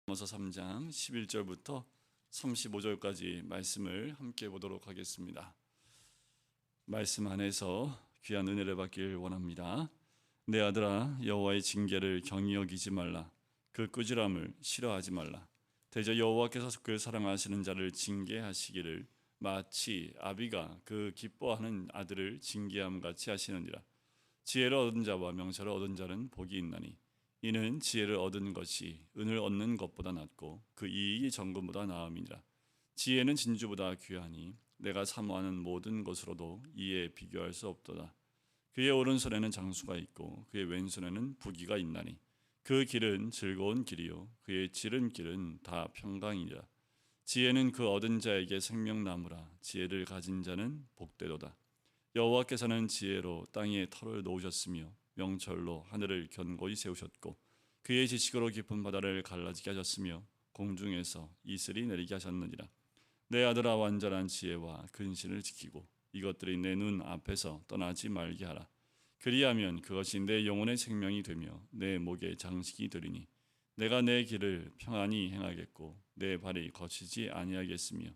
로마서 3장 11절부터 35절까지 말씀을 함께 보도록 하겠습니다. 말씀 안에서 귀한 은혜를 받길 원합니다. 내 아들아, 여호와의 징계를 경히 여기지 말라. 그 꾸지람을 싫어하지 말라. 대저 여호와께서 그 사랑하시는 자를 징계하시기를 마치 아비가 그 기뻐하는 아들을 징계함 같이 하시느니라. 지혜를 얻은 자와 명철을 얻은 자는 복이 있나니 이는 지혜를 얻은 것이 은을 얻는 것보다 낫고 그 이익이 정금보다 나음이니라. 지혜는 진주보다 귀하니 내가 사모하는 모든 것으로도 이에 비교할 수 없도다. 그의 오른손에는 장수가 있고 그의 왼손에는 부귀가 있나니 그 길은 즐거운 길이요 그의 지름길은 다 평강이니라. 지혜는 그 얻은 자에게 생명나무라. 지혜를 가진 자는 복되도다. 여호와께서는 지혜로 땅에 터를 놓으셨으며 명철로 하늘을 견고히 세우셨고 그의 지식으로 깊은 바다를 갈라지게 하셨으며 공중에서 이슬이 내리게 하셨느니라. 내 아들아, 완전한 지혜와 근신을 지키고 이것들이 내 눈 앞에서 떠나지 말게 하라. 그리하면 그것이 내 영혼의 생명이 되며 내 목의 장식이 되리니 내가 내 길을 평안히 행하겠고 내 발이 거치지 아니하겠으며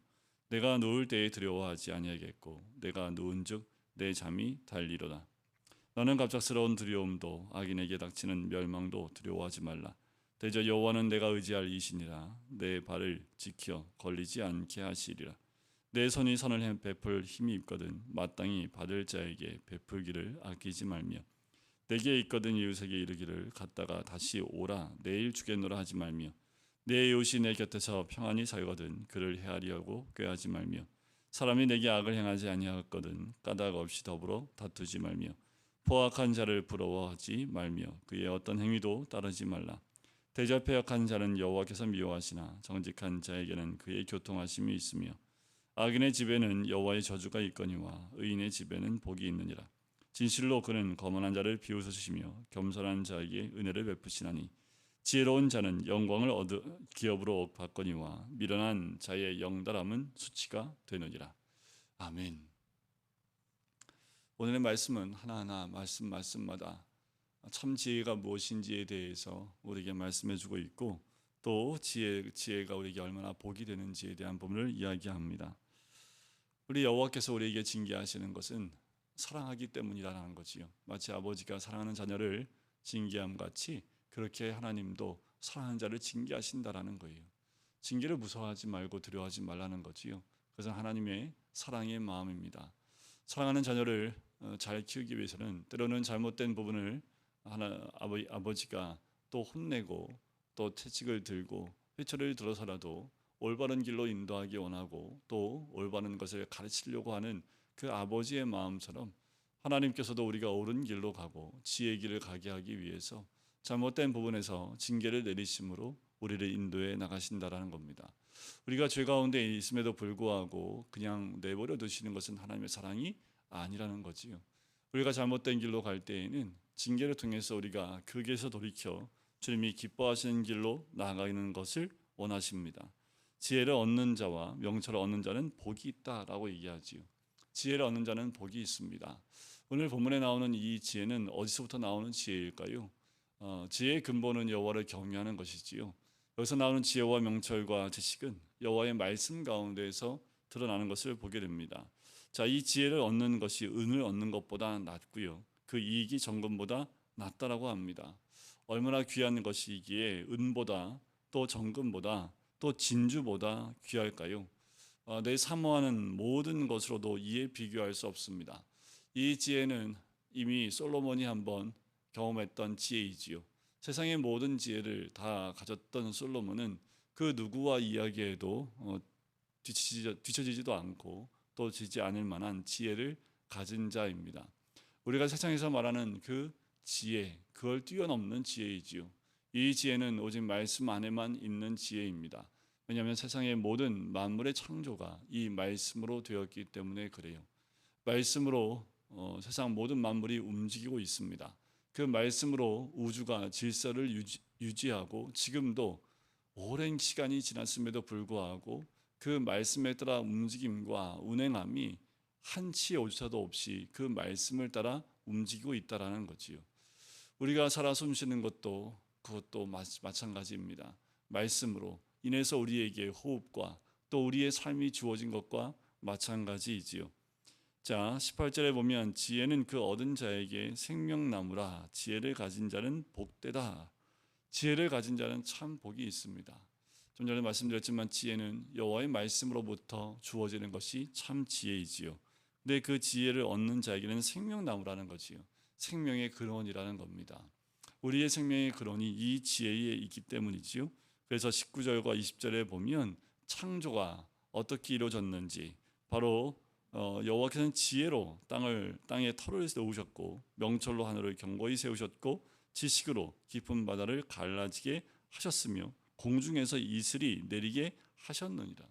내가 누울 때에 두려워하지 아니하겠고 내가 누운즉 내 잠이 달리로다. 너는 갑작스러운 두려움도 악인에게 닥치는 멸망도 두려워하지 말라. 대저 여호와는 내가 의지할 이시니라. 내 발을 지켜 걸리지 않게 하시리라. 내 손이 선을 베풀 힘이 있거든 마땅히 받을 자에게 베풀기를 아끼지 말며 내게 있거든 이웃에게 이르기를 갔다가 다시 오라 내일 주겠노라 하지 말며 내 이웃이 내 곁에서 평안히 살거든 그를 헤아리려고 꾀하지 말며 사람이 내게 악을 행하지 아니하거든 까닭 없이 더불어 다투지 말며 포악한 자를 부러워하지 말며 그의 어떤 행위도 따르지 말라. 대저 패역한 자는 여호와께서 미워하시나 정직한 자에게는 그의 교통하심이 있으며 악인의 집에는 여호와의 저주가 있거니와 의인의 집에는 복이 있느니라. 진실로 그는 거만한 자를 비웃으시며 겸손한 자에게 은혜를 베푸시나니 지혜로운 자는 영광을 기업으로 받거니와 미련한 자의 영달함은 수치가 되느니라. 아멘. 오늘의 말씀은 하나하나 말씀마다 참 지혜가 무엇인지에 대해서 우리에게 말씀해주고 있고 또 지혜가 우리에게 얼마나 복이 되는지에 대한 부분을 이야기합니다. 우리 여호와께서 우리에게 징계하시는 것은 사랑하기 때문이라는 거지요. 마치 아버지가 사랑하는 자녀를 징계함 같이 그렇게 하나님도 사랑하는 자를 징계하신다라는 거예요. 징계를 무서워하지 말고 두려워하지 말라는 거지요. 그것은 하나님의 사랑의 마음입니다. 사랑하는 자녀를 잘 키우기 위해서는 때로는 잘못된 부분을 아버지가 또 혼내고 또 채찍을 들고 회초리를 들어서라도 올바른 길로 인도하기 원하고 또 올바른 것을 가르치려고 하는 그 아버지의 마음처럼 하나님께서도 우리가 옳은 길로 가고 지혜의 길을 가게 하기 위해서 잘못된 부분에서 징계를 내리심으로 우리를 인도해 나가신다라는 겁니다. 우리가 죄 가운데 있음에도 불구하고 그냥 내버려 두시는 것은 하나님의 사랑이 아니라는 거지요. 우리가 잘못된 길로 갈 때에는 징계를 통해서 우리가 그 길에서 돌이켜 주님이 기뻐하시는 길로 나아가는 것을 원하십니다. 지혜를 얻는 자와 명철을 얻는 자는 복이 있다라고 얘기하지요. 지혜를 얻는 자는 복이 있습니다. 오늘 본문에 나오는 이 지혜는 어디서부터 나오는 지혜일까요? 지혜의 근본은 여호와를 경외하는 것이지요. 여기서 나오는 지혜와 명철과 지식은 여호와의 말씀 가운데에서 드러나는 것을 보게 됩니다. 자, 이 지혜를 얻는 것이 은을 얻는 것보다 낫고요. 그 이익이 정금보다 낫다라고 합니다. 얼마나 귀한 것이기에 은보다 또 정금보다 또 진주보다 귀할까요? 내 사모하는 모든 것으로도 이에 비교할 수 없습니다. 이 지혜는 이미 솔로몬이 한번 경험했던 지혜이지요. 세상의 모든 지혜를 다 가졌던 솔로몬은 그 누구와 이야기해도 뒤처지지도 않고 또 지지 않을 만한 지혜를 가진 자입니다. 우리가 세상에서 말하는 그 지혜, 그걸 뛰어넘는 지혜이지요. 이 지혜는 오직 말씀 안에만 있는 지혜입니다. 왜냐하면 세상의 모든 만물의 창조가 이 말씀으로 되었기 때문에 그래요. 말씀으로 세상 모든 만물이 움직이고 있습니다. 그 말씀으로 우주가 질서를 유지하고 지금도 오랜 시간이 지났음에도 불구하고 그 말씀에 따라 움직임과 운행함이 한치의 오차도 없이 그 말씀을 따라 움직이고 있다라는 거지요. 우리가 살아 숨쉬는 것도 그것도 마찬가지입니다. 말씀으로 인해서 우리에게 호흡과 또 우리의 삶이 주어진 것과 마찬가지이지요. 자, 18절에 보면 지혜는 그 얻은 자에게 생명나무라. 지혜를 가진 자는 복되다. 지혜를 가진 자는 참 복이 있습니다. 좀 전에 말씀드렸지만 지혜는 여호와의 말씀으로부터 주어지는 것이 참 지혜이지요. 근데 그 지혜를 얻는 자에게는 생명나무라는 거지요. 생명의 근원이라는 겁니다. 우리의 생명의 근원이 이 지혜에 있기 때문이지요. 그래서 19절과 20절에 보면 창조가 어떻게 이루어졌는지 바로 여호와께서는 지혜로 땅에 터를 세우셨고 명철로 하늘을 견고히 세우셨고 지식으로 깊은 바다를 갈라지게 하셨으며 공중에서 이슬이 내리게 하셨느니라.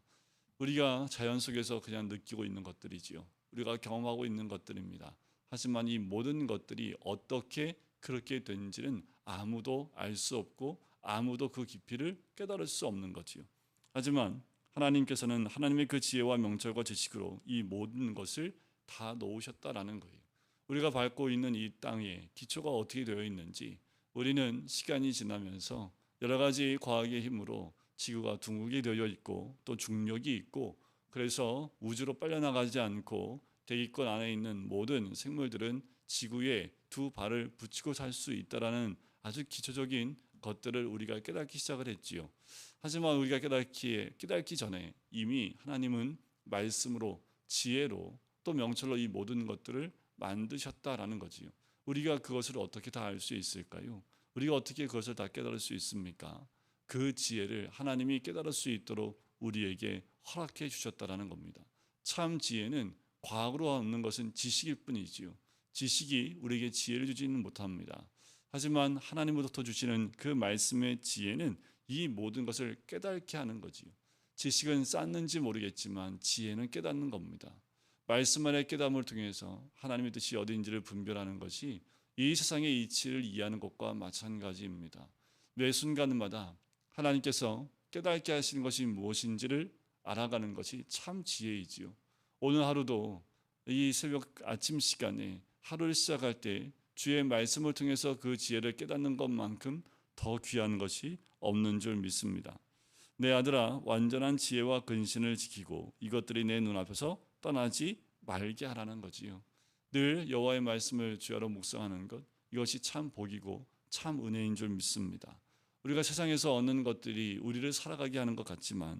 우리가 자연 속에서 그냥 느끼고 있는 것들이지요. 우리가 경험하고 있는 것들입니다. 하지만 이 모든 것들이 어떻게 그렇게 된지는 아무도 알 수 없고 아무도 그 깊이를 깨달을 수 없는 거지요. 하지만 하나님께서는 하나님의 그 지혜와 명철과 지식으로 이 모든 것을 다 놓으셨다라는 거예요. 우리가 밟고 있는 이 땅의 기초가 어떻게 되어 있는지 우리는 시간이 지나면서 여러 가지 과학의 힘으로 지구가 둥글게 되어 있고 또 중력이 있고 그래서 우주로 빨려나가지 않고 대기권 안에 있는 모든 생물들은 지구에 두 발을 붙이고 살 수 있다라는 아주 기초적인 것들을 우리가 깨닫기 시작을 했지요. 하지만 우리가 깨닫기 전에 이미 하나님은 말씀으로 지혜로 또 명철로 이 모든 것들을 만드셨다라는 거지요. 우리가 그것을 어떻게 다 알 수 있을까요? 우리가 어떻게 그것을 다 깨달을 수 있습니까? 그 지혜를 하나님이 깨달을 수 있도록 우리에게 허락해 주셨다라는 겁니다. 참 지혜는 과학으로 얻는 것은 지식일 뿐이지요. 지식이 우리에게 지혜를 주지는 못합니다. 하지만 하나님으로부터 주시는 그 말씀의 지혜는 이 모든 것을 깨닫게 하는 거지요. 지식은 쌓는지 모르겠지만 지혜는 깨닫는 겁니다. 말씀 안의 깨달음을 통해서 하나님의 뜻이 어디인지를 분별하는 것이 이 세상의 이치를 이해하는 것과 마찬가지입니다. 매 순간마다 하나님께서 깨닫게 하시는 것이 무엇인지를 알아가는 것이 참 지혜이지요. 오늘 하루도 이 새벽 아침 시간에 하루를 시작할 때 주의 말씀을 통해서 그 지혜를 깨닫는 것만큼 더 귀한 것이 없는 줄 믿습니다. 내 아들아, 완전한 지혜와 근신을 지키고 이것들이 내 눈앞에서 떠나지 말게 하라는 거지요. 늘 여호와의 말씀을 주야로 묵상하는 것, 이것이 참 복이고 참 은혜인 줄 믿습니다. 우리가 세상에서 얻는 것들이 우리를 살아가게 하는 것 같지만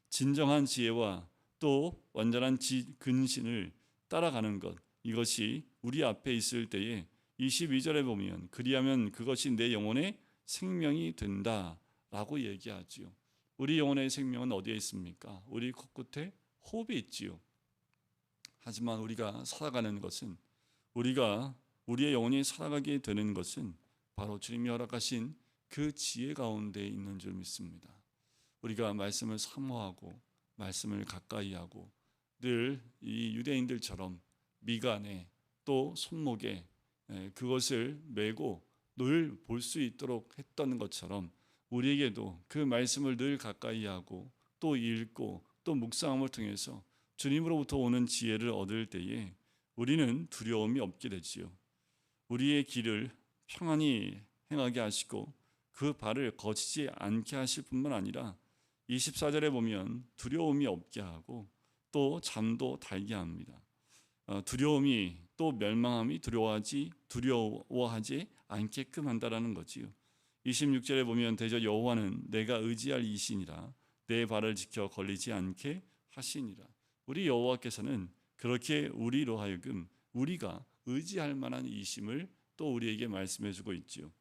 진정한 지혜와 또 완전한 근신을 따라가는 것, 이것이 우리 앞에 있을 때에 22절에 보면 그리하면 그것이 내 영혼의 생명이 된다라고 얘기하지요. 우리 영혼의 생명은 어디에 있습니까? 우리 코끝에 호흡이 있지요. 하지만 우리가 살아가는 것은 우리의 영혼이 살아가게 되는 것은 바로 주님이 허락하신 그 지혜 가운데 있는 줄 믿습니다. 우리가 말씀을 사모하고 말씀을 가까이하고 늘 이 유대인들처럼 미간에 또 손목에 그것을 메고 늘 볼 수 있도록 했던 것처럼 우리에게도 그 말씀을 늘 가까이하고 또 읽고 또 묵상함을 통해서 주님으로부터 오는 지혜를 얻을 때에 우리는 두려움이 없게 되지요. 우리의 길을 평안히 행하게 하시고 그 발을 거치지 않게 하실 뿐만 아니라 24절에 보면 두려움이 없게 하고 또 잠도 달게 합니다. 두려움이 또 멸망함이 두려워하지 않게끔 한다라는 거지요. 26절에 보면 대저 여호와는 내가 의지할 이신이라 내 발을 지켜 걸리지 않게 하시니라. 우리 여호와께서는 그렇게 우리로 하여금 우리가 의지할 만한 이심을 또 우리에게 말씀해주고 있지요.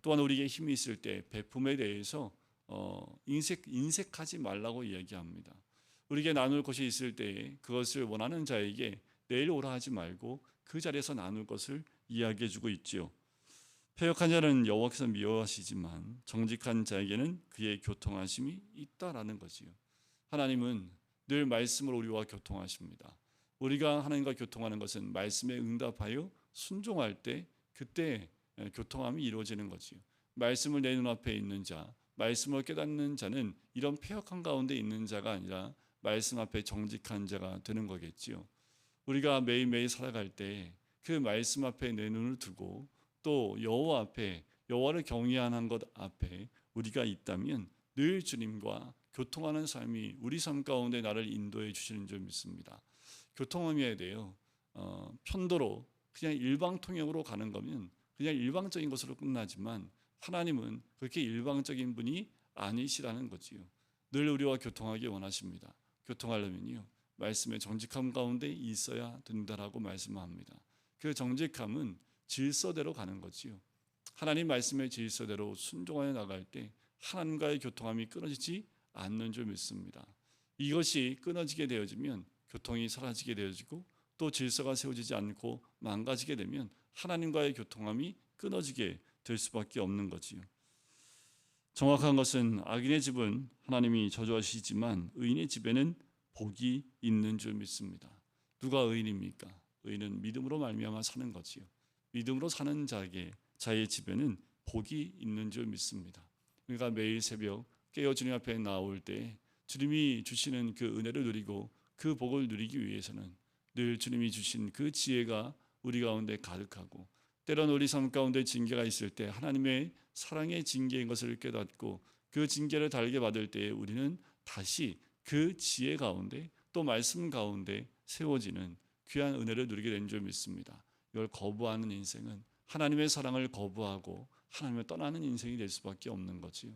또한 우리에게 힘이 있을 때 베품에 대해서 인색하지 말라고 이야기합니다. 우리에게 나눌 것이 있을 때 그것을 원하는 자에게 내일 오라 하지 말고 그 자리에서 나눌 것을 이야기해주고 있지요. 패역한 자는 여호와께서 미워하시지만 정직한 자에게는 그의 교통하심이 있다라는 거지요. 하나님은 늘 말씀으로 우리와 교통하십니다. 우리가 하나님과 교통하는 것은 말씀에 응답하여 순종할 때 그때 교통함이 이루어지는 거지요. 말씀을 내 눈앞에 있는 자, 말씀을 깨닫는 자는 이런 패역한 가운데 있는 자가 아니라 말씀 앞에 정직한 자가 되는 거겠지요. 우리가 매일매일 살아갈 때 그 말씀 앞에 내 눈을 두고 또 여호와 앞에 여호와를 경외하는 것 앞에 우리가 있다면 늘 늘 주님과 교통하는 삶이 우리 삶 가운데 나를 인도해 주시는 줄 믿습니다. 교통함에 대해요. 편도로 그냥 일방통행으로 가는 거면 그냥 일방적인 것으로 끝나지만 하나님은 그렇게 일방적인 분이 아니시라는 거지요. 늘 우리와 교통하기 원하십니다. 교통하려면요, 말씀의 정직함 가운데 있어야 된다라고 말씀합니다. 그 정직함은 질서대로 가는 거지요. 하나님 말씀의 질서대로 순종하여 나갈 때 하나님과의 교통함이 끊어지지 않는 줄 믿습니다. 이것이 끊어지게 되어지면 교통이 사라지게 되어지고 또 질서가 세워지지 않고 망가지게 되면 하나님과의 교통함이 끊어지게 될 수밖에 없는 거지요. 정확한 것은 악인의 집은 하나님이 저주하시지만 의인의 집에는 복이 있는 줄 믿습니다. 누가 의인입니까? 의인은 믿음으로 말미암아 사는 거지요. 믿음으로 사는 자의 집에는 복이 있는 줄 믿습니다. 우리가 매일 새벽 깨어 주님 앞에 나올 때 주님이 주시는 그 은혜를 누리고 그 복을 누리기 위해서는 늘 주님이 주신 그 지혜가 우리 가운데 가득하고, 때론 우리 삶 가운데 징계가 있을 때 하나님의 사랑의 징계인 것을 깨닫고 그 징계를 달게 받을 때에 우리는 다시 그 지혜 가운데 또 말씀 가운데 세워지는 귀한 은혜를 누리게 된 줄 믿습니다. 이걸 거부하는 인생은 하나님의 사랑을 거부하고 하나님을 떠나는 인생이 될 수밖에 없는 거지요.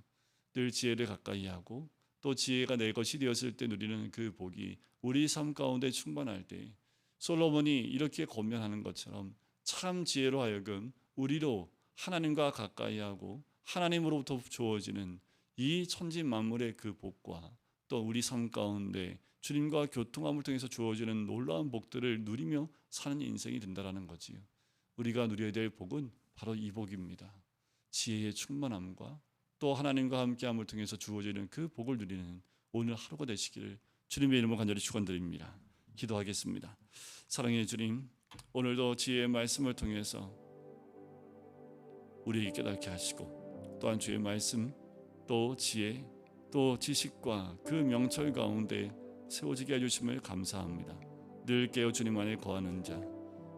늘 지혜를 가까이 하고 또 지혜가 내 것이 되었을 때 누리는 그 복이 우리 삶 가운데 충만할 때, 솔로몬이 이렇게 권면하는 것처럼 참 지혜로 하여금 우리로 하나님과 가까이 하고 하나님으로부터 주어지는 이 천지 만물의 그 복과 또 우리 삶 가운데 주님과 교통함을 통해서 주어지는 놀라운 복들을 누리며 사는 인생이 된다라는 거지요. 우리가 누려야 될 복은 바로 이 복입니다. 지혜의 충만함과 또 하나님과 함께함을 통해서 주어지는 그 복을 누리는 오늘 하루가 되시기를 주님의 이름으로 간절히 축원드립니다. 기도하겠습니다. 사랑의 주님, 오늘도 지혜의 말씀을 통해서 우리에게 깨닫게 하시고 또한 주의 말씀 또 지혜 또 지식과 그 명철 가운데 세워지게 해주심을 감사합니다. 늘 깨어 주님 안에 거하는 자,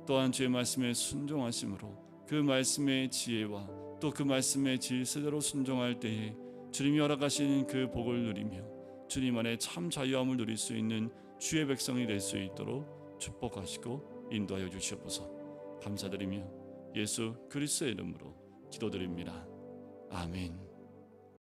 또한 주의 말씀에 순종하심으로 그 말씀의 지혜와 또 그 말씀의 질서대로 순종할 때에 주님이 허락하시는 그 복을 누리며 주님 안에 참 자유함을 누릴 수 있는 주의 백성이 될 수 있도록 축복하시고 인도하여 주시옵소서. 감사드리며 예수 그리스도의 이름으로 기도드립니다. 아멘.